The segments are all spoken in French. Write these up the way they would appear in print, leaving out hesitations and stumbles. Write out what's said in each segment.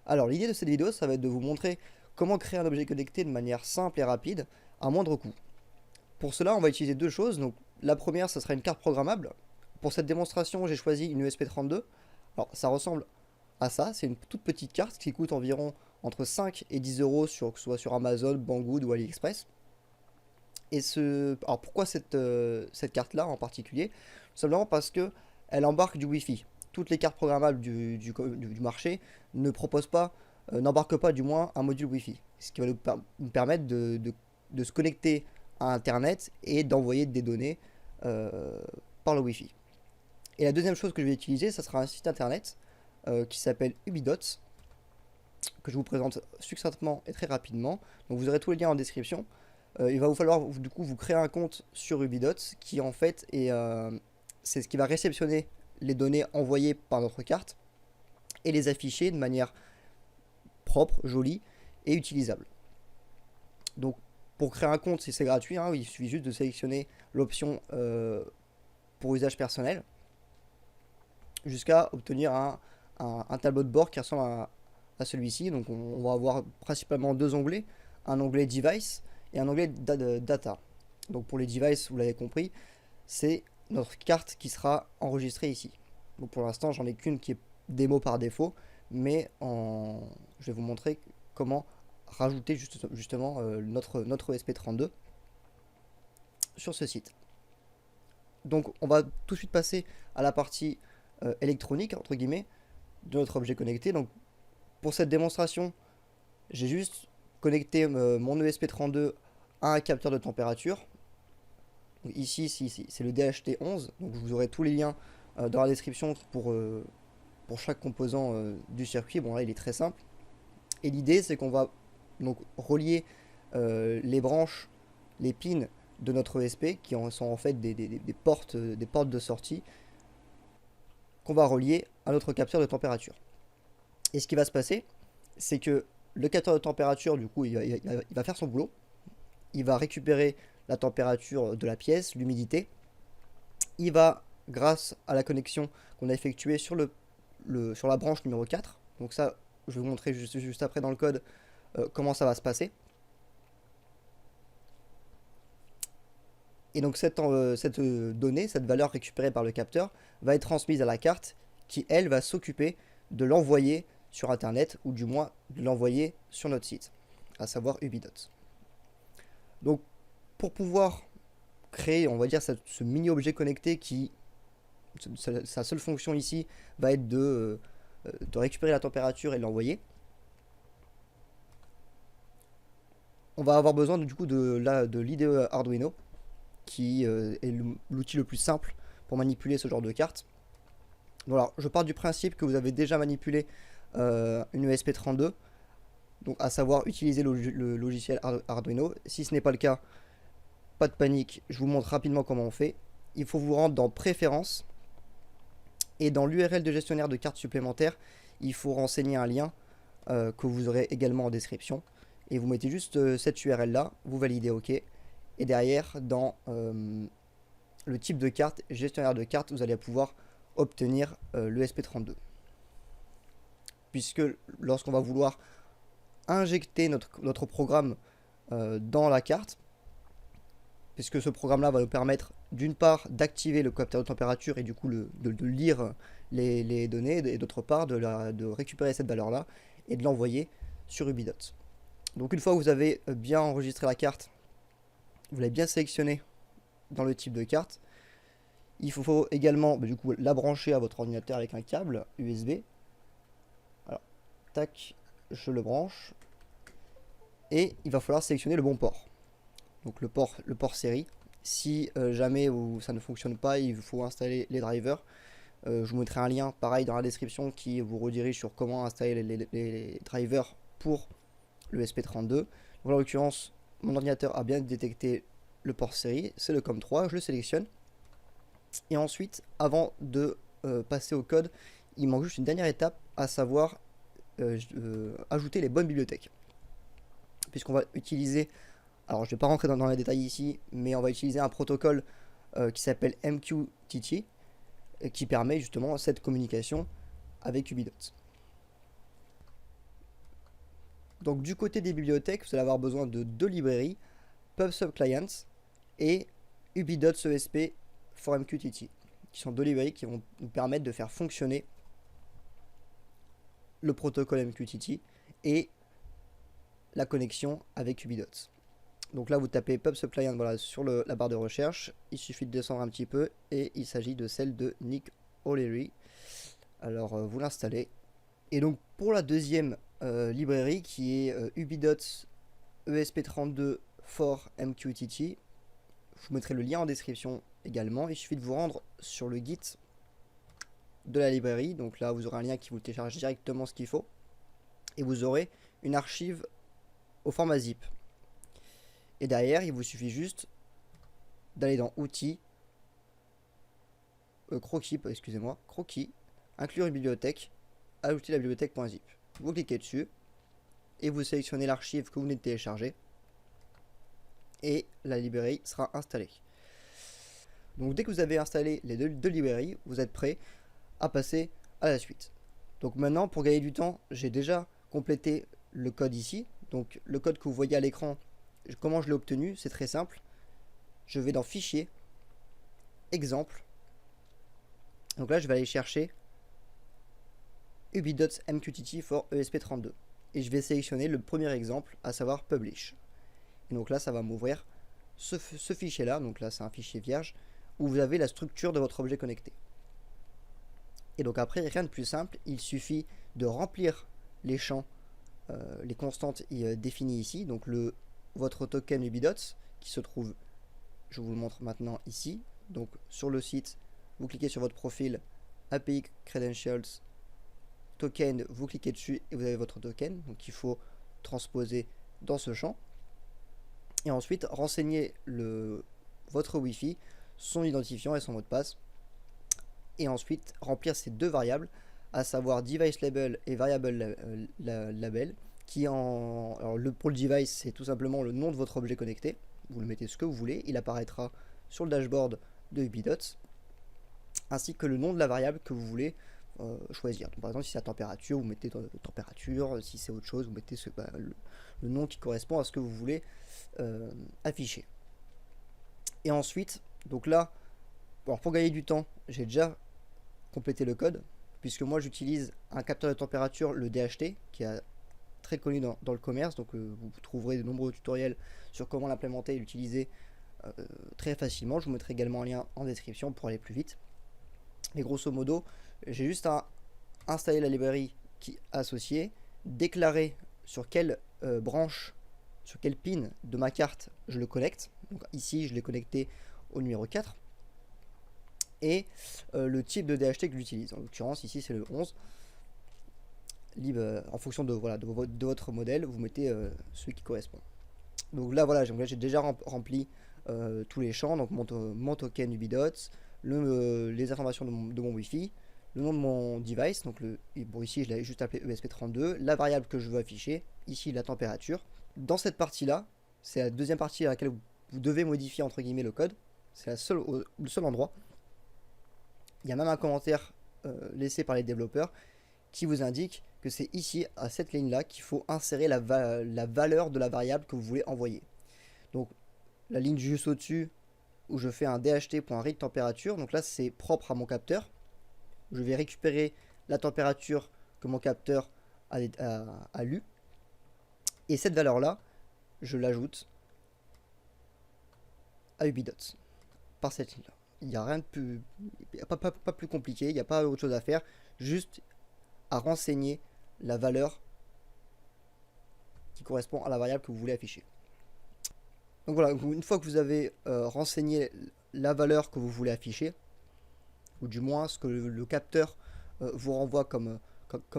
Alors l'idée de cette vidéo, ça va être de vous montrer comment créer un objet connecté de manière simple et rapide, à moindre coût. Pour cela, on va utiliser deux choses. Donc la première, ça sera une carte programmable. Pour cette démonstration, j'ai choisi une ESP32. Alors ça ressemble à ça, c'est une toute petite carte qui coûte environ entre 5 et 10 euros, que ce soit sur Amazon, Banggood ou AliExpress. Alors pourquoi cette carte-là en particulier? Tout simplement parce que elle embarque du Wi-Fi. Toutes les cartes programmables du marché ne proposent pas, n'embarquent pas du moins un module Wi-Fi. Ce qui va nous permettre de se connecter à Internet et d'envoyer des données euh, par le Wi-Fi. Et la deuxième chose que je vais utiliser, ça sera un site internet qui s'appelle Ubidots, que je vous présente succinctement et très rapidement. Donc vous aurez tous les liens en description. Il va vous falloir du coup vous créer un compte sur Ubidots qui en fait c'est ce qui va réceptionner les données envoyées par notre carte et les afficher de manière propre, jolie et utilisable. Donc pour créer un compte, c'est gratuit, hein, il suffit juste de sélectionner l'option pour usage personnel jusqu'à obtenir un tableau de bord qui ressemble à celui-ci. Donc on va avoir principalement deux onglets, un onglet device et un onglet data. Donc pour les devices, vous l'avez compris, c'est notre carte qui sera enregistrée ici. Donc pour l'instant, j'en ai qu'une qui est démo par défaut, mais je vais vous montrer comment rajouter justement notre ESP32 sur ce site. Donc on va tout de suite passer à la partie électronique, entre guillemets, de notre objet connecté. Donc pour cette démonstration, j'ai juste connecté mon ESP32 à un capteur de température. Donc ici, c'est le DHT11, donc vous aurez tous les liens dans la description pour chaque composant du circuit. Bon là il est très simple. Et l'idée c'est qu'on va donc relier les branches, les pins de notre ESP, qui sont en fait des portes de sortie, qu'on va relier à notre capteur de température. Et ce qui va se passer, c'est que le capteur de température, du coup, il va faire son boulot. Il va récupérer la température de la pièce, l'humidité. Il va, grâce à la connexion qu'on a effectuée sur sur la branche numéro 4, donc ça, je vais vous montrer juste après dans le code comment ça va se passer. Et donc cette donnée, cette valeur récupérée par le capteur, va être transmise à la carte qui, elle, va s'occuper de l'envoyer sur Internet, ou du moins de l'envoyer sur notre site, à savoir Ubidots. Donc pour pouvoir créer, on va dire, ce mini-objet connecté qui, sa seule fonction ici, va être de récupérer la température et l'envoyer, on va avoir besoin du coup de l'IDE Arduino, qui est l'outil le plus simple pour manipuler ce genre de carte. Donc alors, je pars du principe que vous avez déjà manipulé une ESP32, donc à savoir utiliser le logiciel Arduino. Si ce n'est pas le cas, pas de panique, je vous montre rapidement comment on fait. Il faut vous rendre dans Préférences, et dans l'URL de gestionnaire de cartes supplémentaires, il faut renseigner un lien que vous aurez également en description. Et vous mettez juste cette URL là, vous validez OK. Et derrière, dans le type de carte, gestionnaire de carte, vous allez pouvoir obtenir l'ESP32. Puisque lorsqu'on va vouloir injecter notre programme dans la carte, puisque ce programme-là va nous permettre d'une part d'activer le capteur de température et du coup de lire les données, et d'autre part de récupérer cette valeur-là et de l'envoyer sur Ubidots. Donc une fois que vous avez bien enregistré la carte, vous l'avez bien sélectionné dans le type de carte, il faut également du coup la brancher à votre ordinateur avec un câble USB. Alors, tac, je le branche. Et il va falloir sélectionner le bon port. Donc le port série. Si jamais ça ne fonctionne pas, il faut installer les drivers. Je vous mettrai un lien pareil dans la description qui vous redirige sur comment installer les drivers pour le SP32. Donc, en l'occurrence, mon ordinateur a bien détecté le port série, c'est le COM3, je le sélectionne. Et ensuite, avant de passer au code, il manque juste une dernière étape, à savoir ajouter les bonnes bibliothèques. Puisqu'on va utiliser, alors je ne vais pas rentrer dans les détails ici, mais on va utiliser un protocole qui s'appelle MQTT, qui permet justement cette communication avec Ubidots. Donc du côté des bibliothèques, vous allez avoir besoin de deux librairies, PubSub Clients et Ubidots ESP for MQTT, qui sont deux librairies qui vont nous permettre de faire fonctionner le protocole MQTT et la connexion avec Ubidots. Donc là, vous tapez PubSub Client voilà, sur la barre de recherche. Il suffit de descendre un petit peu et il s'agit de celle de Nick O'Leary. Alors, vous l'installez. Et donc, pour la deuxième librairie qui est Ubidots ESP32 for MQTT, je vous mettrai le lien en description également. Il suffit de vous rendre sur le Git de la librairie. Donc là, vous aurez un lien qui vous télécharge directement ce qu'il faut. Et vous aurez une archive au format zip. Et derrière, il vous suffit juste d'aller dans Outils, Croquis, inclure une bibliothèque, ajouter la bibliothèque.zip. Vous cliquez dessus et vous sélectionnez l'archive que vous venez de télécharger et la librairie sera installée. Donc dès que vous avez installé les deux librairies, vous êtes prêt à passer à la suite. Donc maintenant, pour gagner du temps, j'ai déjà complété le code ici. Donc le code que vous voyez à l'écran, comment je l'ai obtenu, c'est très simple. Je vais dans Fichier, Exemple. Donc là, je vais aller chercher Ubidots MQTT for ESP32. Et je vais sélectionner le premier exemple, à savoir Publish. Et donc là, ça va m'ouvrir ce fichier-là. Donc là, c'est un fichier vierge où vous avez la structure de votre objet connecté. Et donc après, rien de plus simple. Il suffit de remplir les champs, les constantes définies ici. Donc votre token Ubidots qui se trouve, je vous le montre maintenant ici. Donc sur le site, vous cliquez sur votre profil, API Credentials, Token, vous cliquez dessus et vous avez votre token. Donc il faut transposer dans ce champ. Et ensuite, renseigner votre Wi-Fi, son identifiant et son mot de passe. Et ensuite, remplir ces deux variables, à savoir device label et variable label. Alors pour le device, c'est tout simplement le nom de votre objet connecté. Vous le mettez ce que vous voulez, il apparaîtra sur le dashboard de Ubidots, ainsi que le nom de la variable que vous voulez choisir. Donc, par exemple, si c'est la température, vous mettez température, si c'est autre chose, vous mettez le nom qui correspond à ce que vous voulez afficher. Et ensuite, donc là, pour gagner du temps, j'ai déjà complété le code, puisque moi j'utilise un capteur de température, le DHT, qui est très connu dans le commerce. Donc vous trouverez de nombreux tutoriels sur comment l'implémenter et l'utiliser très facilement. Je vous mettrai également un lien en description pour aller plus vite. Mais grosso modo, j'ai juste à installer la librairie qui est associée, déclarer sur quelle branche, sur quel pin de ma carte je le connecte. Donc ici, je l'ai connecté au numéro 4. Et le type de DHT que j'utilise. En l'occurrence, ici, c'est le 11. En fonction de votre modèle, vous mettez celui qui correspond. Donc là, voilà, j'ai déjà rempli tous les champs. Donc mon token Ubidots, les informations de mon Wi-Fi, le nom de mon device. Donc ici, je l'avais juste appelé ESP32. La variable que je veux afficher, ici la température. Dans cette partie-là, c'est la deuxième partie à laquelle vous devez modifier entre guillemets le code. C'est le seul endroit. Il y a même un commentaire laissé par les développeurs qui vous indique que c'est ici, à cette ligne-là, qu'il faut insérer la valeur de la variable que vous voulez envoyer. Donc, la ligne juste au-dessus, où je fais un dht.read température, donc là, c'est propre à mon capteur. Je vais récupérer la température que mon capteur a lu. Et cette valeur-là, je l'ajoute à Ubidots, par cette ligne-là. Il n'y a rien de plus, pas plus compliqué, il n'y a pas autre chose à faire, juste à renseigner la valeur qui correspond à la variable que vous voulez afficher. Donc voilà, une fois que vous avez renseigné la valeur que vous voulez afficher, ou du moins ce que le capteur vous renvoie comme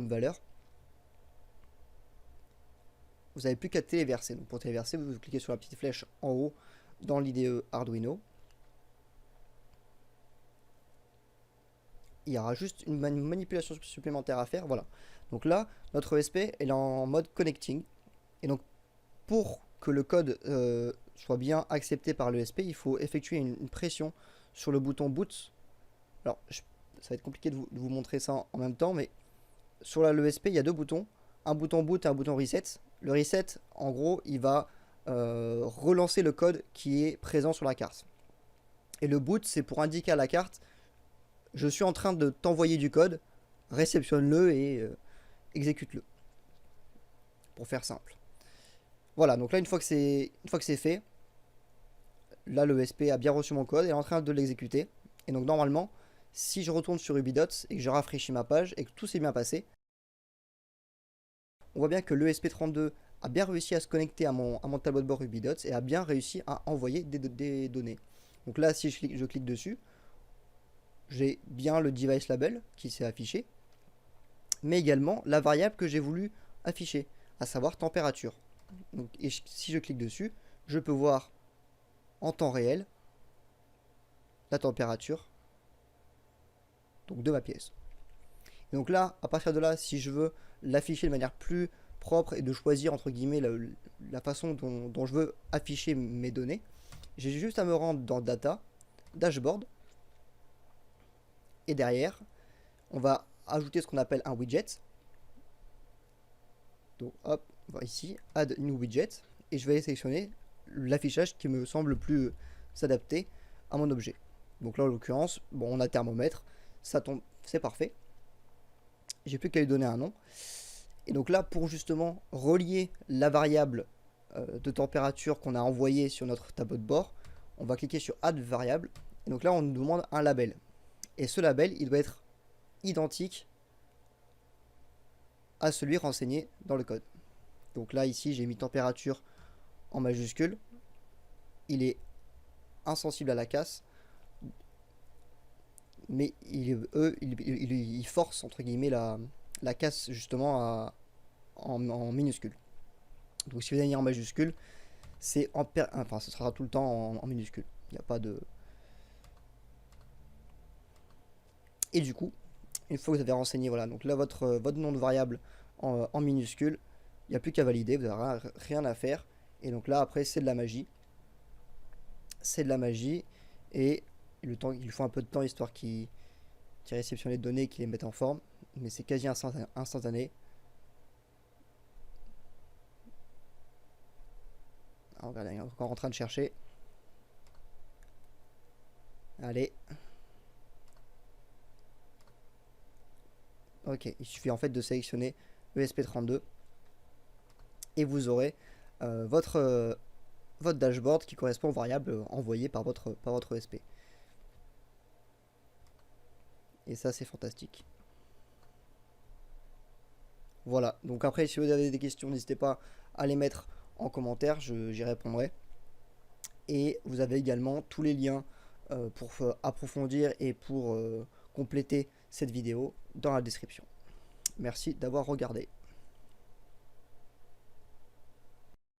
valeur, vous n'avez plus qu'à téléverser. Donc pour téléverser, vous cliquez sur la petite flèche en haut dans l'IDE Arduino. Il y aura juste une manipulation supplémentaire à faire. Voilà. Donc là, notre ESP est en mode connecting. Et donc, pour que le code soit bien accepté par l'ESP, il faut effectuer une pression sur le bouton boot. Alors, ça va être compliqué de vous montrer ça en même temps, mais sur l'ESP, il y a deux boutons. un bouton boot et un bouton reset. Le reset, en gros, il va relancer le code qui est présent sur la carte. Et le boot, c'est pour indiquer à la carte, je suis en train de t'envoyer du code, réceptionne-le et exécute-le. Pour faire simple. Voilà, donc là, une fois que c'est fait, là, le SP a bien reçu mon code et est en train de l'exécuter. Et donc, normalement, si je retourne sur Ubidots et que je rafraîchis ma page et que tout s'est bien passé, on voit bien que l'ESP32 a bien réussi à se connecter à mon tableau de bord Ubidots et a bien réussi à envoyer des données. Donc là, si je clique dessus, j'ai bien le device label qui s'est affiché, mais également la variable que j'ai voulu afficher, à savoir température. Donc, et si je clique dessus, je peux voir en temps réel la température donc de ma pièce. Et donc là, à partir de là, si je veux l'afficher de manière plus propre et de choisir entre guillemets la façon dont je veux afficher mes données, j'ai juste à me rendre dans Data, Dashboard, et derrière, on va ajouter ce qu'on appelle un widget. Donc hop, on va ici, Add New Widget, et je vais sélectionner l'affichage qui me semble le plus s'adapter à mon objet. Donc là, en l'occurrence, bon, on a thermomètre, ça tombe, c'est parfait. J'ai plus qu'à lui donner un nom. Et donc là, pour justement relier la variable de température qu'on a envoyée sur notre tableau de bord, on va cliquer sur Add variable. Et donc là, on nous demande un label. Et ce label, il doit être identique à celui renseigné dans le code. Donc là, ici, j'ai mis température en majuscule. Il est insensible à la casse. Mais il force, entre guillemets, la casse, justement, en minuscule. Donc si vous avez mis en majuscule, c'est enfin, ce sera tout le temps en minuscule. Il n'y a pas de... Et du coup, une fois que vous avez renseigné, voilà, donc là, votre nom de variable en minuscule, il n'y a plus qu'à valider, vous n'avez rien à faire. Et donc là, après, c'est de la magie. C'est de la magie. Et il lui faut un peu de temps, histoire qu'il réceptionne les données et qu'il les mette en forme. Mais c'est quasi instantané. Alors, regardez, il est encore en train de chercher. Allez. Ok, il suffit en fait de sélectionner ESP32 et vous aurez votre dashboard qui correspond aux variables envoyées par votre ESP. Et ça, c'est fantastique. Voilà, donc après, si vous avez des questions, n'hésitez pas à les mettre en commentaire, j'y répondrai. Et vous avez également tous les liens pour approfondir et pour compléter cette vidéo dans la description. Merci d'avoir regardé.